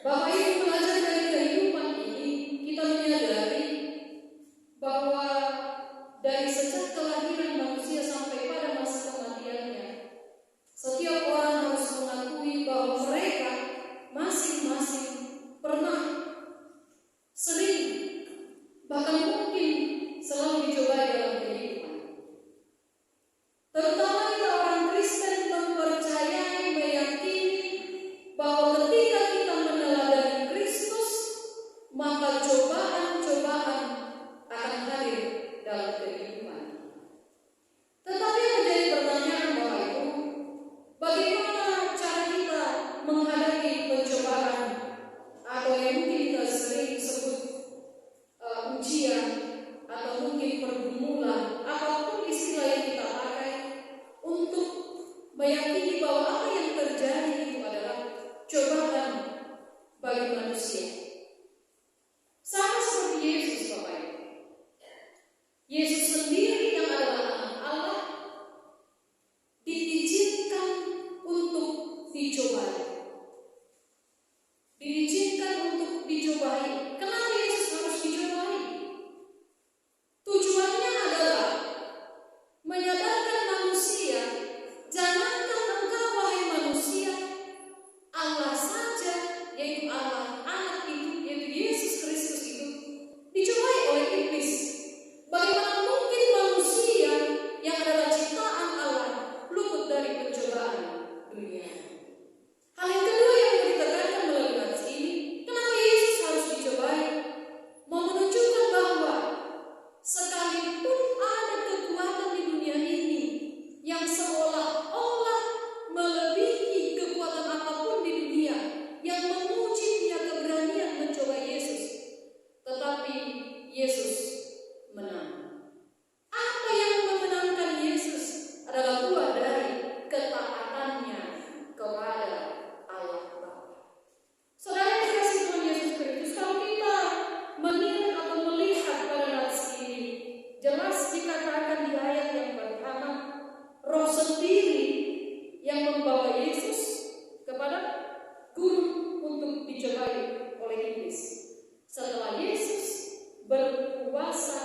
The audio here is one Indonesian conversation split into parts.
Bapak Ibu, belajar dari kehidupan ini, kita menyadari bahwa dari sejak kelahiran manusia sampai pada masa kematiannya, setiap orang harus mengakui bahwa mereka masing-masing pernah, sering, bahkan mungkin selalu dicobai dalam kehidupan. Terutama kita orang Kristen mempercayai, meyakini bahwa ketika kita meneladani Kristus, maka cobaan-cobaan akan hadir dalam kehidupan. Tetapi yang menjadi pertanyaan Bapak Ibu, bagaimana cara kita menghadapi pencobaan atau yang mungkin kita sering sebut ujian atau mungkin pergumulan, apapun istilah yang kita pakai untuk meyakini bahwa apa yang terjadi itu adalah cobaan bagi manusia. Sama seperti Yesus, Bapak Ibu. Yesus sendiri yang adalah anak Allah diizinkan untuk dicobai. Diizinkan untuk dicobai. Kenapa Yesus harus dicobai? Tujuannya adalah menyadarkan manusia, jangankan engkau wahai manusia, Allah saja, yaitu Allah, anak itu, yaitu Yesus Kristus itu, dicobai oleh iblis. Bagaimana mungkin manusia yang adalah ciptaan Allah luput dari pencobaan dunia? Hal yang kedua yang ditekankan melalui hadis ini, kenapa Yesus harus dicobai? Mau menunjukkan bahwa sekalipun ada kekuatan di dunia ini yang seolah-olah melebihi kekuatan apapun di dunia yang menguji punya keberanian mencoba Yesus, tetapi Yesus menang. Apa yang memenangkan Yesus adalah buah dari ketaatannya kepada Allah Bapa. Saudara yang dikasihi Tuhan Yesus Kristus, kalau kita menilai atau melihat pada hadis ini, jelas dikatakan di ayat yang pertama, Roh sendiri yang membawa Yesus kepada gurun untuk dicobai oleh iblis. Setelah Yesus berpuasa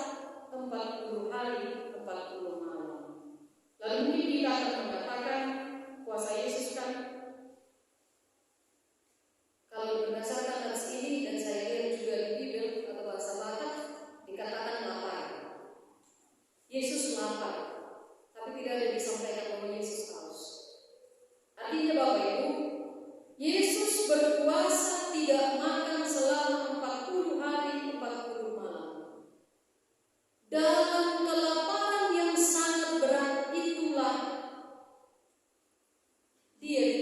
40 hari 40 malam. Lalu mungkin kita akan mengatakan puasa Yesus kan, kalau berdasarkan hadis ini dan saya lihat juga di Bible atau bahasa Batak dikatakan lapar. Yesus lapar, tapi tidak ada disampaikan bahwa Yesus haus. Artinya Bapak Ibu, Yesus berpuasa tidak makan selama 40 hari 40 malam. Dalam kelaparan yang sangat berat itulah dia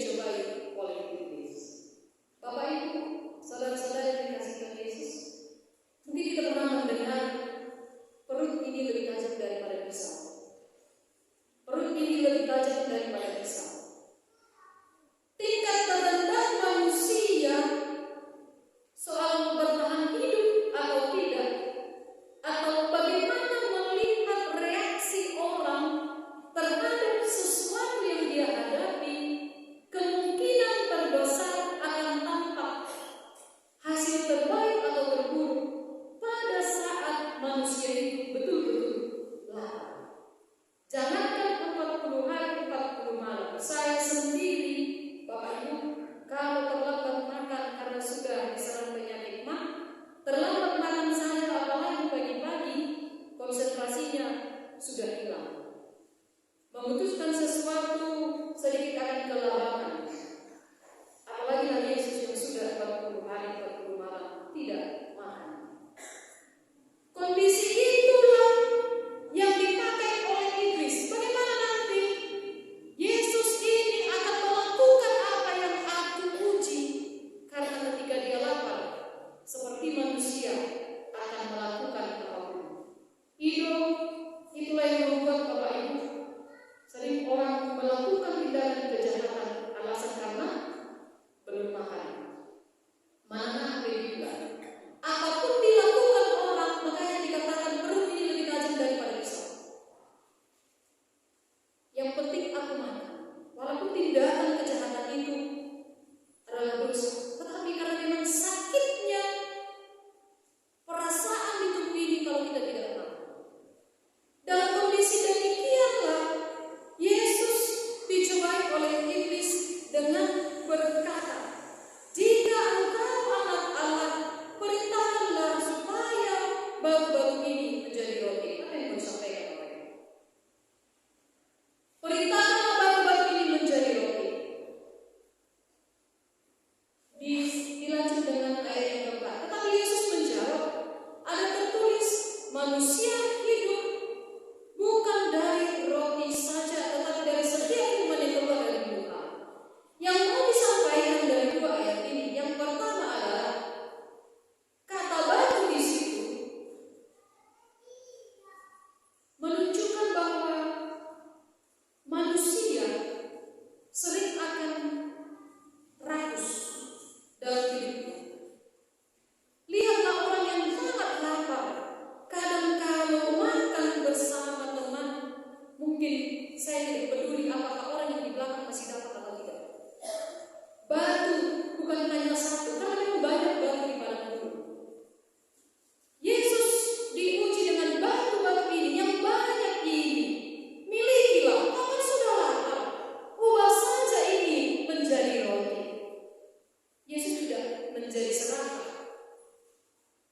menjadi serakah.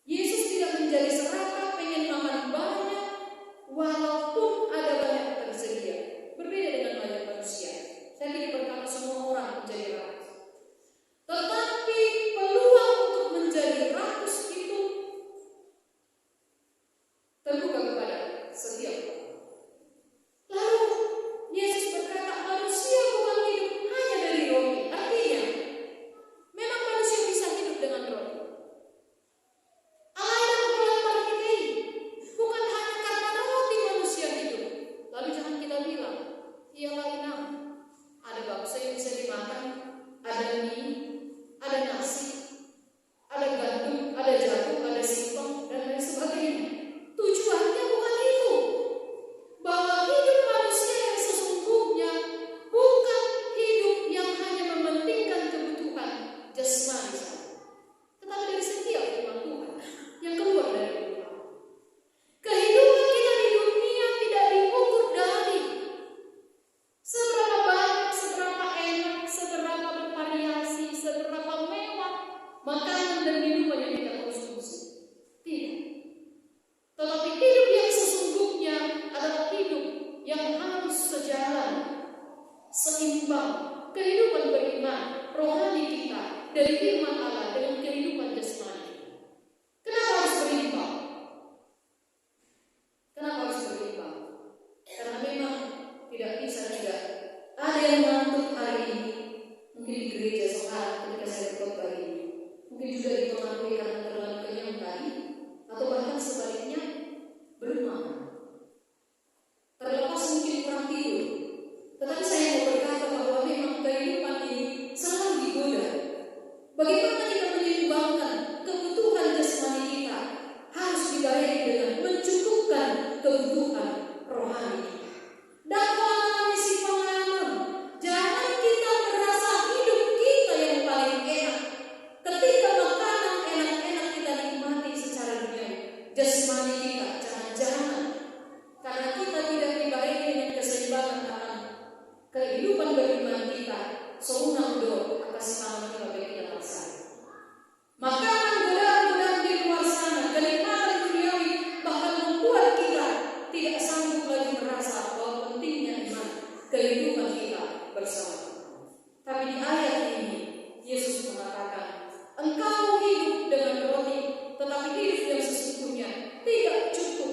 Yesus tidak menjadi serakah, pengen makan banyak, walaupun ada banyak tersedia. Berbeda dengan banyak manusia. Saya tidak berkata semua orang menjadi rakus. Tetapi peluang untuk menjadi rakus itu terbuka kepada setiap orang. Lalu Yesus berkata, manusia bukan hidup hanya dari roti. Artinya, memang manusia bisa hidup dengan roti. Allah yang mengolahkan kita ini bukan hanya karena roti manusia hidup. Lalu jangan kita bilang, ialah inang. Ada bakso yang bisa dimakan, ada mie, ada nasi, ada gandum, ada jagung, ada singkong, dan lain sebagainya. Tujuannya bukan itu. Bahwa hidup manusia yang sesungguhnya bukan hidup yang hanya mementingkan kebutuhan jasmani saja, tetapi dari setiap firman Tuhan yang keluar dari mulut Allah. Kehidupan kita di dunia tidak diukur dari seberapa banyak, seberapa enak, seberapa bervariasi, seberapa mewah makanan dan minuman yang kita konsumsi. Tidak. Tetapi hidup yang sesungguhnya adalah hidup yang harus sejalan, seimbang. Kehidupan beriman, rohani kita dari firman Allah dengan kehidupan jasmani. Kenapa harus berimbang? Kenapa harus berimbang? Karena memang tidak bisa tidak. Ada yang ngantuk hari ini, mungkin di gereja sekarang ketika saya berkhotbah ini, mungkin juga dipengaruhi karena terlalu kenyang tadi, atau bahkan sebaliknya belum makan. Terlepas mungkin kurang tidur. Tetapi saya mau berkata bahwa memang kehidupan ini selalu digoda. Bagaimana kita menyeimbangkan kebutuhan jasmani kita harus dibarengi dengan mencukupkan kebutuhan rohani kita. Dan pengalaman isi pengalaman, jangan kita merasa hidup kita yang paling enak ketika makanan enak-enak kita nikmati secara duniawi. Jasmani kita jangan-jangan karena kita tidak dibarengi dengan keseimbangan akan kehidupan beriman kita, seunang do atas nama kita bagi kita paksa. Makanan godaan-godaan di luar sana, kenikmatan duniawi bahkan membuat kita tidak sanggup lagi merasa bahwa pentingnya iman kehidupan kita bersama. Tapi di ayat ini Yesus mengatakan, engkau hidup dengan roti, tetapi hidup yang sesungguhnya tidak cukup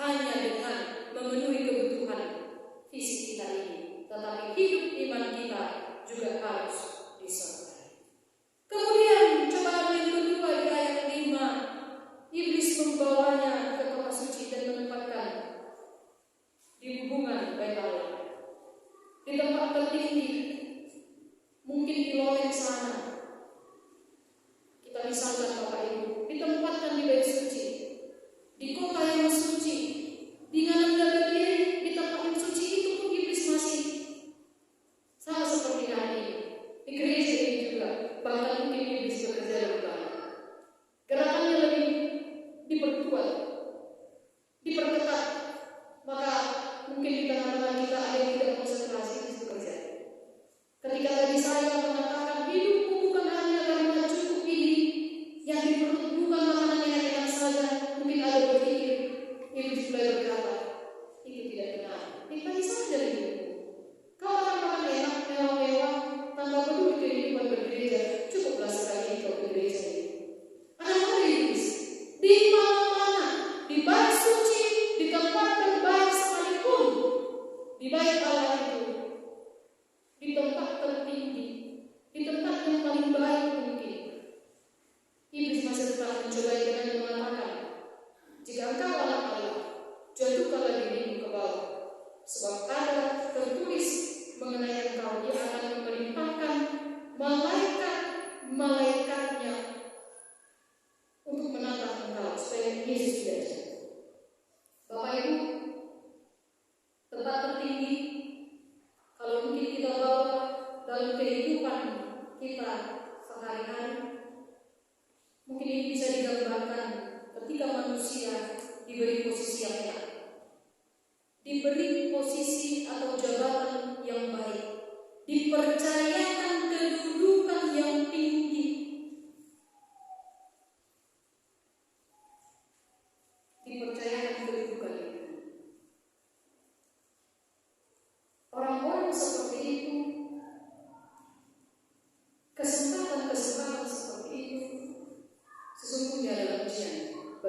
hanya dengan memenuhi kebutuhan fisik kita ini, tetapi hidup iman kita juga harus disertai. Kemudian cobaan yang kedua di ayat 5, iblis membawanya ke kota suci dan menempatkan di hubungan bait Allah, di tempat tertinggi, mungkin di loteng sana. Kita misalkan Bapak Ibu, ditempatkan di bait suci, di kota yang suci, di nganan diri, di tempat yang suci itu pun iblis masih sama seperti hari ini. Di gereja ini juga, bahkan mungkin iblis bekerja lebih banyak. Gerakannya lebih diperkuat, diperketat. Maka mungkin di tengah-tengah kita ada yang tidak konsentrasi di bekerja. Ketika tadi saya mengatakan hidupku bukan hanya karena cukup ini yang diperlukan, bukan makanan yang enak saja, mungkin ada berpikir, iblis mulai berkata, itu tidak benar. Nikmati saja hidupku. Kau akan makan enak, mewah-mewah, tanpa peduli kehidupan bergereja. Cukuplah sekali kau bergereja ini. Ada iblis di mana-mana, di bait suci, di tempat terbaik sekalipun, di bait Allah itu, di tempat tertinggi, di tempat yang paling baik mungkin, iblis masih tetap mencoba dengan mengatakan, jika engkau anak Allah, jatuhkanlah dirimu ke bawah, sebab ada tertulis mengenai engkau, dia akan memerintahkan malaikat-malaikatnya untuk menatang engkau supaya Yesus tidak jatuh. Bapak Ibu, tempat tertinggi kalau mungkin kita bawa dalam kehidupan kita sehari-hari, mungkin ini bisa digambarkan ketika manusia diberi posisi yang enak, diberi posisi atau jabatan yang baik, dipercayakan kedudukan yang tinggi,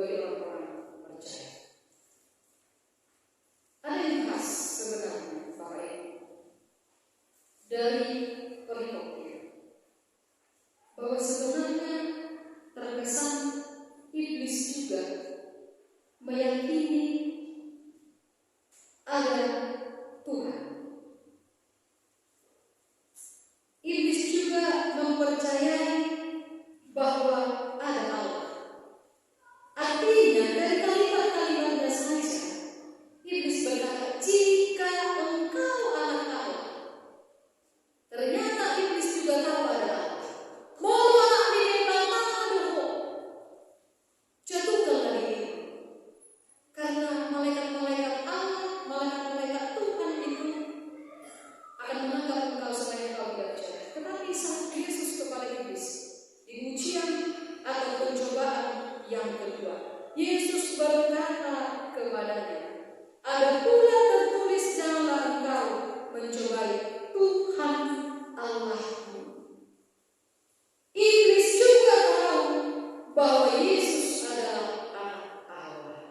bagi orang-orang percaya. Ada yang khas sebenarnya Bapak Ibu dari perikop ini, bahwa sebenarnya terkesan iblis juga meyakini ada Tuhan. Iblis juga mempercayai bahwa ada Allah. Artinya dari kalimat-kalimatnya saja iblis berkata, jika engkau anak Allah. Ternyata iblis juga tahu ada Allah. Mau anak minimal tahu, jatuhkanlah diri. Karena malaikat-malaikat Allah, malaikat-malaikat Tuhan itu akan menangkap engkau supaya engkau tidak percaya. Tetapi saat Yesus kepada iblis di ujian atau pencobaan yang kedua, Yesus berkata kepadanya, ada pula tertulis, janganlah engkau mencobai Tuhan Allahmu. Iblis juga tahu bahwa Yesus adalah anak Allah.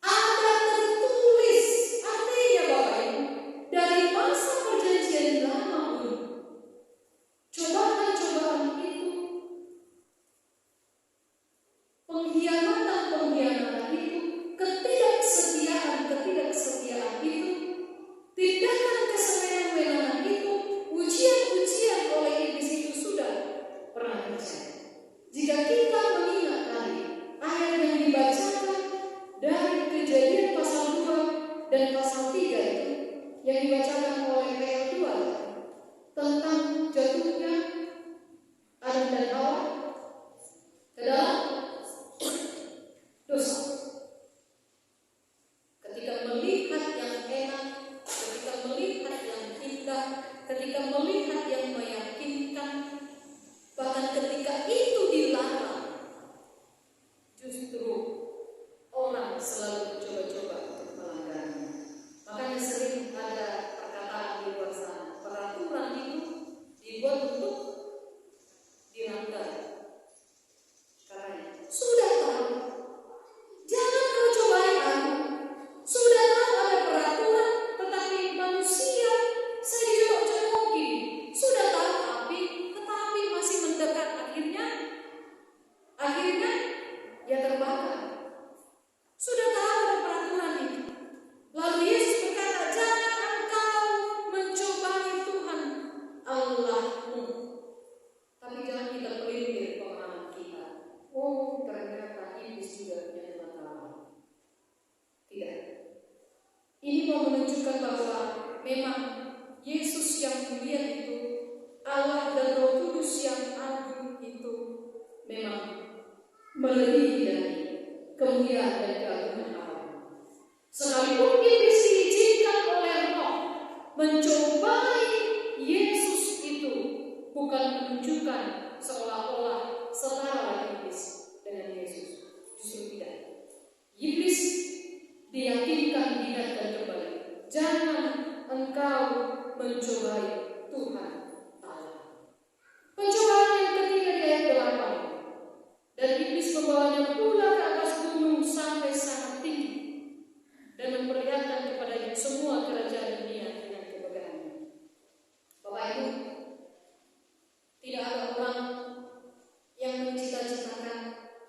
Ada tertulis, artinya Bapak Ibu, dari masa perjanjian lama pun cobaan-cobaan itu, pengkhianatan itu, ketidaksetiaan itu, tindakan kesemena-menaan itu, ujian-ujian oleh iblis itu sudah pernah terjadi. Jika kita mengingat tadi ayat yang dibacakan dari Kejadian pasal 2 dan pasal 3 itu, yang dibacakan oleh PL2 tentang jatuhnya Adam dan Hawa ke dalam dosa. Ketika melihat yang enak, ketika melihat yang indah, ketika melihat yang meyakinkan, bahkan ketika itu dilarang, justru orang selalu mencoba-coba untuk melanggarnya. Makanya sering ada perkataan di luar sana, peraturan itu dibuat untuk dilanggar. Karena sudah tahu, jangan kau cobai aku. Sudah tahu ada peraturan, tetapi manusia saya dicolok-coloki. Sudah tahu tetapi masih mendekat. Akhirnya ya terbakar. Sudah tahu ada peraturan itu. Lalu Yesus berkata, jangan engkau mencobai Tuhan Allahmu. Tapi jangan kita pelintir pemahaman kita. Oh, ternyata iblis juga punya masalah. Tidak. Ini mau menunjukkan bahwa memang Yesus yang mulia itu, Allah dan Roh Kudus yang agung itu, memang melebihi dari kemuliaan dan keagungan Allah. Sekalipun iblis diizinkan oleh Roh mencobai Yesus itu, bukan menunjukkan seolah-olah setara iblis dengan Yesus. Justru tidak. Iblis diyakinkan, diingatkan kembali, jangan engkau mencobai Tuhan Allah. Pencobaan yang ketiga di ayat 8, dan iblis membawanya pula ke atas gunung sampai sangat tinggi dan memperlihatkan kepadanya semua kerajaan dunia dengan kemegahannya. Bapak Ibu, tidak ada orang yang mencita-citakan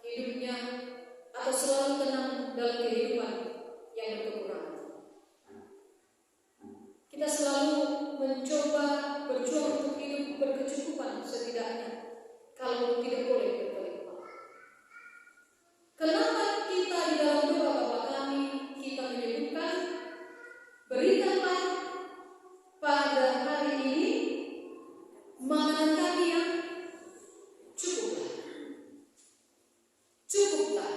hidupnya atau selalu tenang dalam kehidupan yang berkekurangan. Kita selalu mencoba berjuang untuk hidup berkecukupan setidaknya, kalau tidak boleh berkelimpahan. Kenapa kita di dalam doa Bapa Kami kita menyebutkan, berikanlah pada hari ini makanan kami yang cukuplah. Cukuplah.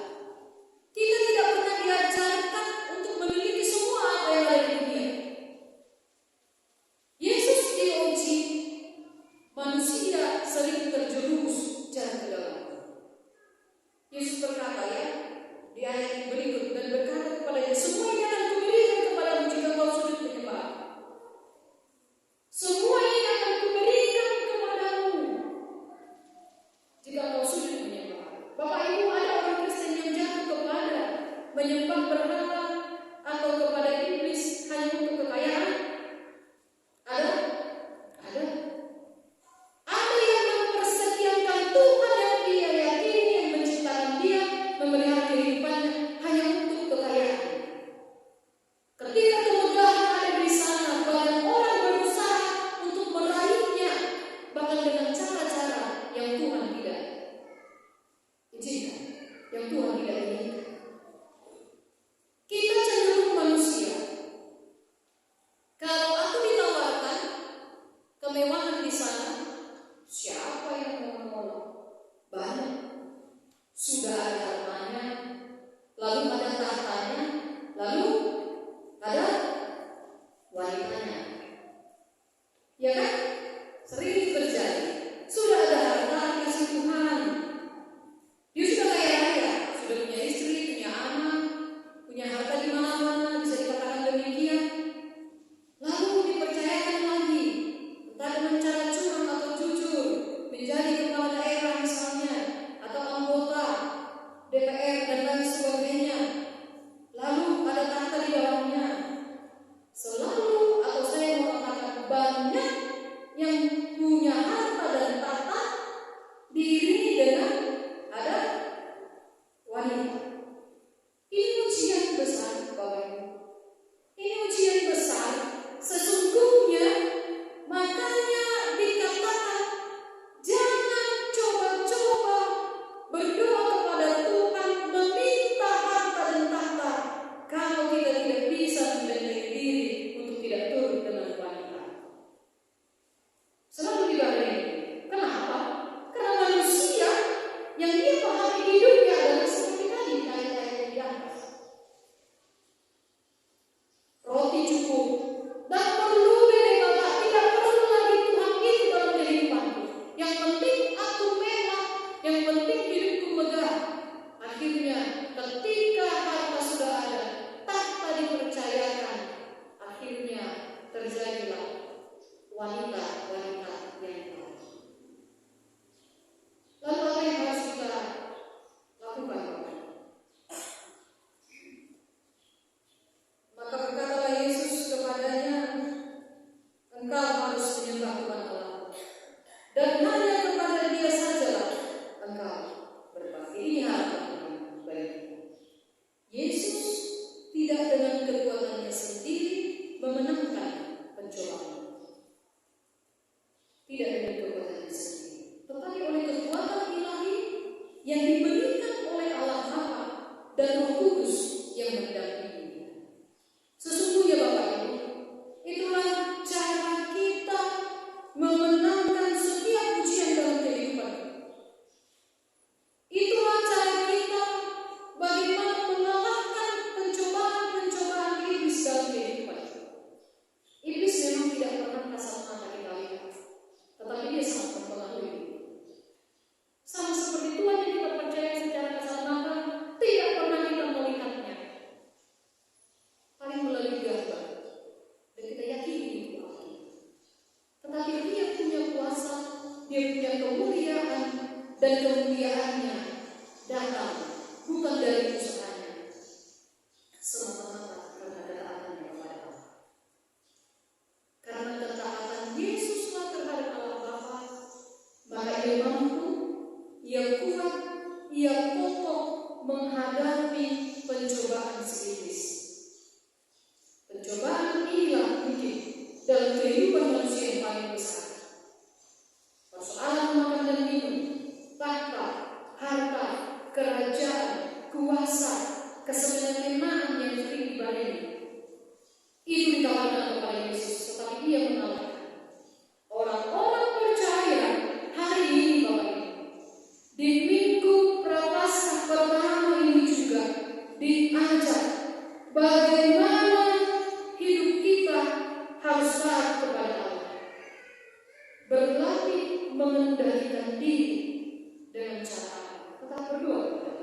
Kita tidak pernah diajarkan untuk memilih Bapak Ibu, ada orang Kristen yang jatuh kepada menyembah berhala atau kepada iblis hanya untuk kekayaan? Ada? Ada. Ada yang mempersekiankan Tuhan yang dia yakini, yang menciptakan dia, memelihara kehidupannya hanya untuk kekayaan. Ketika kemegahan ada di sana, banyak orang berusaha untuk meraihnya, bahkan dengan cara-cara yang Tuhan tidak izinkan, yang Tuhan tidak inginkan. Kita cenderung manusia. Kalau aku ditawarkan kemewahan di sana, siapa yang mau menolak? Banyak. Sudah ada hartanya, lalu ada tahtanya, lalu ada wanitanya. Ya kan? Sering terjadi. Sudah ada harta dikasih Tuhan. Dia sudah kaya raya, sudah punya istri, punya anak, punya harta di mana-mana, bisa dikatakan demikian. Lalu dipercayakan lagi, entah dengan cara curang atau jujur, menjadi kepala daerah misalnya, atau anggota DPR dan lain sebagainya. Lalu ada tahta di bawahnya. Selalu, atau saya mau katakan banyak yang punya harta dan tahta diiringi dengan ada wanita. Ini ujian besar, Bapak Ibu. Ini ujian besar. Sesungguhnya makanya dikatakan jangan coba-coba berdoa kepada Tuhan meminta harta dan tahta kalau kita tidak bisa mengendalikan diri untuk tidak turut dengan wanita. Selalu dibalik. Kenapa? Karena manusia yang dia pahami hidupnya adalah seperti tadi ayat-ayat yang di atas. Roti cukup. Dan perlu Bapak, tidak perlu lagi Tuhan itu dalam kehidupanku. Yang penting aku mewah, yang penting hidupku megah. Akhirnya ketika harta sudah ada, tahta dipercayakan, akhirnya terjadilah wanita-wanita yang lain. Lalu apa yang harus kita lakukan? Maka berkatalah Yesus kepadanya, engkau harus menyembah Tuhan Allah, dan hanya kepada Dia sajalah engkau berbakti. Ini harapan bagimu. Yesus tidak dengan kekuatannya sendiri memenangkan pencobaan. Tidak dengan kekuatannya sendiri, tetapi oleh kekuatan ilahi yang diberikan oleh Allah Bapa dan Roh Kudus yang mendampingi. Sesungguhnya Bapak Ibu, itulah cara kita memenangkan setiap ujian dalam kehidupan. Itulah cara kita bagaimana mengalahkan pencobaan-pencobaan iblis dalam kehidupan. Iblis memang tidak pernah kasat mata kita lihat, tetapi dia sangat mempengaruhi. Sama seperti Tuhan yang kita percaya secara kasat mata, tidak pernah kita melihatnya. Paling melalui gambar, dan kita yakini itu Allah. Tetapi dia punya kuasa, dia punya kemuliaan, dan kemuliaannya datang bukan dari usahanya, semata-mata karena ketaatannya kepada Allah. Karena ketaatan Yesuslah terhadap Allah Bapa, maka ia mampu, ia kuat, ia kokoh menghadapi pencobaan si iblis. Pencobaan inilah mungkin dalam kehidupan manusia yang paling besar. Persoalan makan dan minum, tahta, harta, kerajaan, kuasa, kesenangan yang sering dibaleni. Itu ditawarkan kepada Yesus, tetapi dia mengalahkan. Orang-orang percaya hari ini Bapak Ibu, di minggu Prapaskah pertama ini juga diajak bagaimana hidup kita harus taat kepada Allah. Berlatih mengendalikan diri dengan cara tetap berdoa.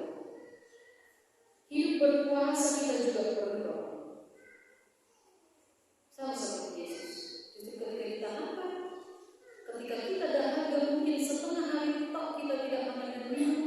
Hidup berpuasa kita juga berdoa. Sama seperti Yesus. Justru ketika kita lapar, ketika kita dahaga mungkin setengah hari tok kita tidak makan dan minum,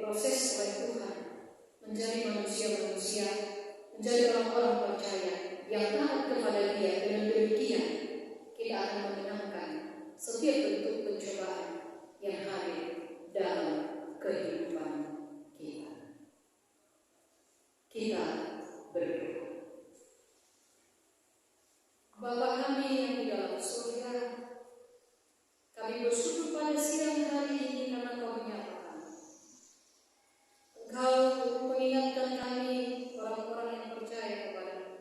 diproses oleh Tuhan menjadi manusia-manusia, menjadi orang-orang percaya yang taat kepada Dia. Dengan demikian kita akan memenangkan setiap bentuk pencobaan yang hadir dalam kehidupan kita. Kita berdoa. Bapa kami yang di dalam surga, kami bersyukur pada siang hari ini karena Kau menyapa kami. Engkau mengingatkan kami orang-orang yang percaya kepada-Mu,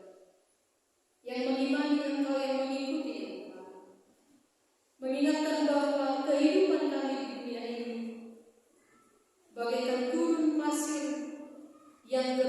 yang mengimani Engkau, yang mengikuti Engkau. Mengingatkan bahwa kehidupan kami di dunia ini bagaikan gurun pasir yang